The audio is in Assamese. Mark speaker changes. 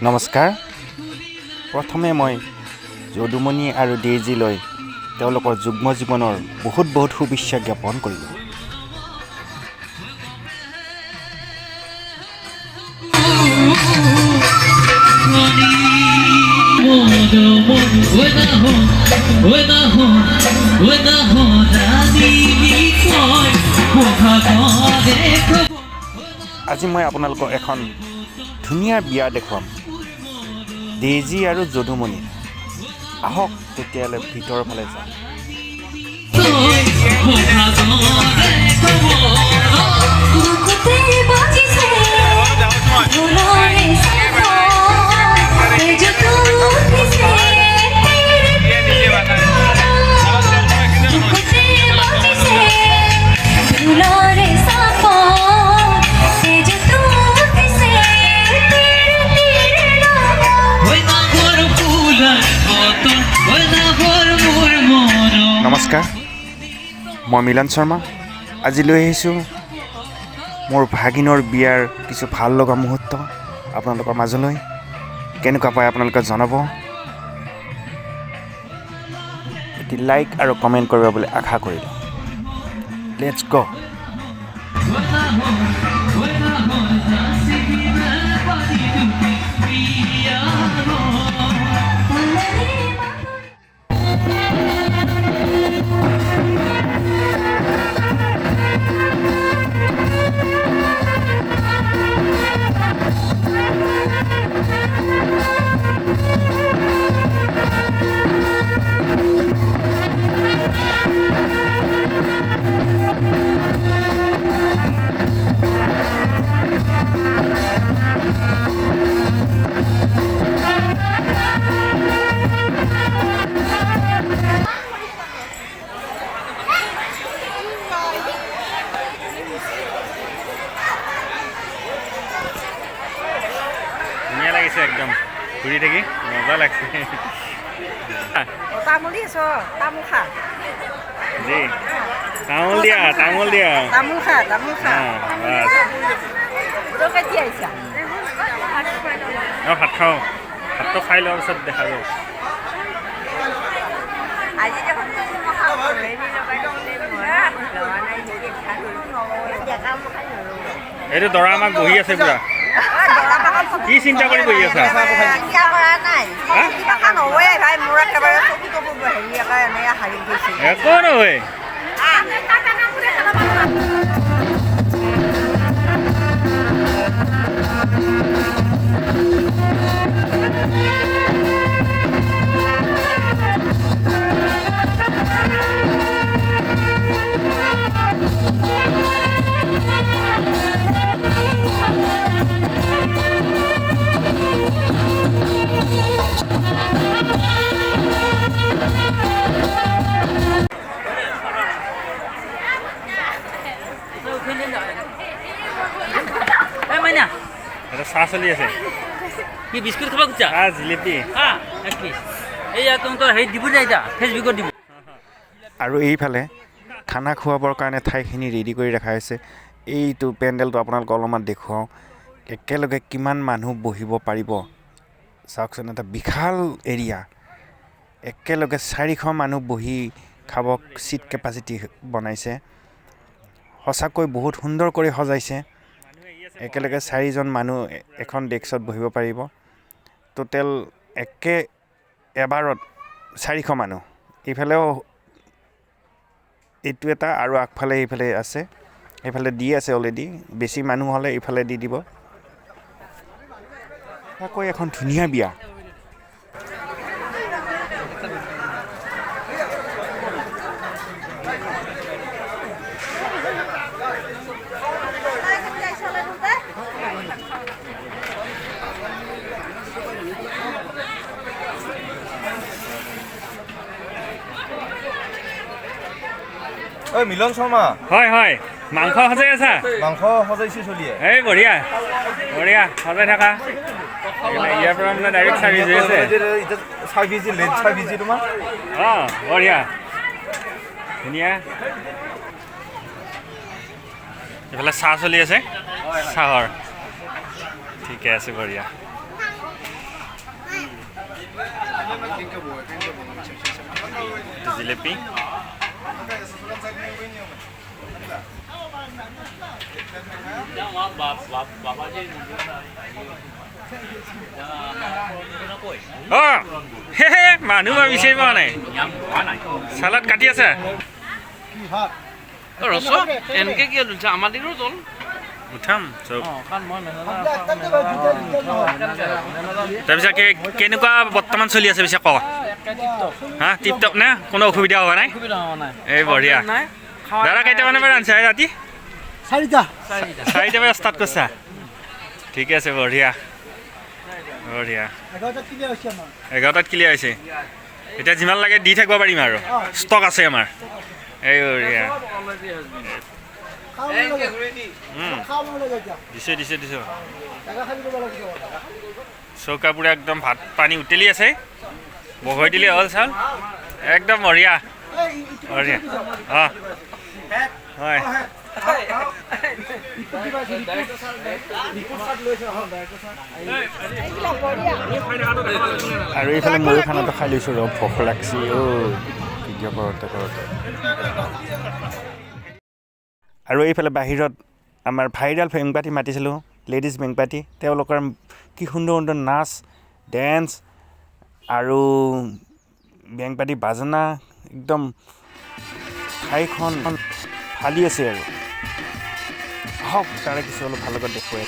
Speaker 1: নমস্কাৰ। প্ৰথমে মই যদুমণি আৰু ডেইজিলৈ তেওঁলোকৰ যুগ্ম জীৱনৰ বহুত শুভেচ্ছা জ্ঞাপন কৰিলোঁ। আজি মই আপোনালোকক এখন ধুনীয়া বিয়া দেখুৱাম, ডেইজি আৰু যদুমণি। আহক তেতিয়ালৈ ভিতৰৰ ফালে যাওঁ। নমস্কাৰ, মই মিলন শৰ্মা। আজি লৈ আহিছোঁ মোৰ ভাগিনৰ বিয়াৰ কিছু ভাল লগা মুহূৰ্ত আপোনালোকৰ মাজলৈ। কেনেকুৱা পায় আপোনালোকে জনাব। এটি লাইক আৰু কমেণ্ট কৰিব বুলি আশা কৰিলোঁ। লেটছ গ'। ধুনীয়া লাগিছে, একদম ঘূৰি থাকি মজা লাগছে।
Speaker 2: তামোল দিছো, তামোল খা।
Speaker 1: জি তামোল দিয়া, তামোল দিয়া।
Speaker 2: তামোল খা, তামোল খা। কেতিয়া আহিছা?
Speaker 1: ভাত খাওঁ, ভাতটো খাই লোৱাৰ পিছত দেখা যাব।
Speaker 2: আজি দেখোন
Speaker 1: এইটো দৰা আমাক বহি আছে পুৰা। কি চিন্তা কৰি বহি আছা? একো নহয়। এটা চাহ চলি আছে।
Speaker 3: কি বিস্কুট খাব খুঁজছা?
Speaker 1: জিলেপি
Speaker 3: এইয়া তহঁতৰ হেৰি দিব যায় যা, ফেচবুকত দিব।
Speaker 1: আৰু এইফালে খানা খুৱাবৰ কাৰণে ঠাইখিনি ৰেডি কৰি ৰখা হৈছে। এইটো পেণ্ডেলটো আপোনালোকক অলপমান দেখুৱাওঁ। একেলগে কিমান মানুহ বহিব পাৰিব চাওকচোন। এটা বিশাল এৰিয়া, একেলগে 400 মানুহ বহি খাব ছিট কেপাচিটি বনাইছে। সঁচাকৈ বহুত সুন্দৰ কৰি সজাইছে। একেলগে 4জন মানুহ এখন ডেস্কত বহিব পাৰিব। টোটেল এবাৰত 400 মানুহ। এইফালেও এইটো এটা আৰু আগফালে এইফালে আছে, এইফালে দি আছে অলৰেডি। বেছি মানুহ হ'লে এইফালে দি দিব। আকৌ এখন ধুনীয়া বিয়া।
Speaker 4: ঐ মিলন শৰ্মা।
Speaker 1: হয় হয়, মাংস সজাই আছা?
Speaker 4: মাংস সজাইছি চলিয়ে।
Speaker 1: এই বঢ়িয়া বঢ়িয়া, সজাই থাকা। ইয়াৰ পৰা মানে ডাইৰেক্ট চাৰ্ভিচ হৈ আছে।
Speaker 4: চাৰ্ভিজি লেট চাৰ্ভিজি তোমাৰ।
Speaker 1: অঁ বঢ়িয়া ধুনীয়া। এইফালে চাহ চলি আছে, চাহৰ। ঠিকে আছে, বঢ়িয়া। জিলেপি মানুহ মই বিচাৰি পোৱা নাই চালাড কাটি আছে
Speaker 3: ৰস এনেকে কি লৈছে আমাৰ দিনো তল
Speaker 1: উঠাম চব তাৰপিছত কেনেকুৱা বৰ্তমান চলি আছে পিছে কওক হা টিপ টপ নে কোনো অসুবিধা হোৱা নাই এই বঢ়িয়া দাদা কেইটামানে বাৰু আনিছা ৰাতি 4টা বজাত ষ্টাৰ্ট কৰিছা ঠিকে আছে বঢ়িয়া বঢ়িয়া 11টাত ক্লিয়াৰ হৈছে এতিয়া যিমান লাগে দি থাকিব পাৰিম আৰু ষ্টক আছে আমাৰ এই বঢ়িয়া দিছোঁ চৌকা পুৰা একদম ভাত পানী উতলি আছে বহাই দিলে হ'ল চাউল একদম বঢ়িয়া বঢ়িয়া অঁ হয় আৰু এইফালে ময়ো খানাটো খাই লৈছোঁ ৰ ভোক লাগছি ভিডিঅ' কৰোঁতে আৰু এইফালে বাহিৰত আমাৰ ভাইৰেল বেংপাতি মাতিছিলোঁ লেডিজ বেংপাতি তেওঁলোকৰ কি সুন্দৰ সুন্দৰ নাচ ডেন্স আৰু বেংপাতি বাজনা একদম ঠাইখন ফালি আছে আৰু হওক তাৰে কিছু অলপ ভাল লগত দেখুৱাই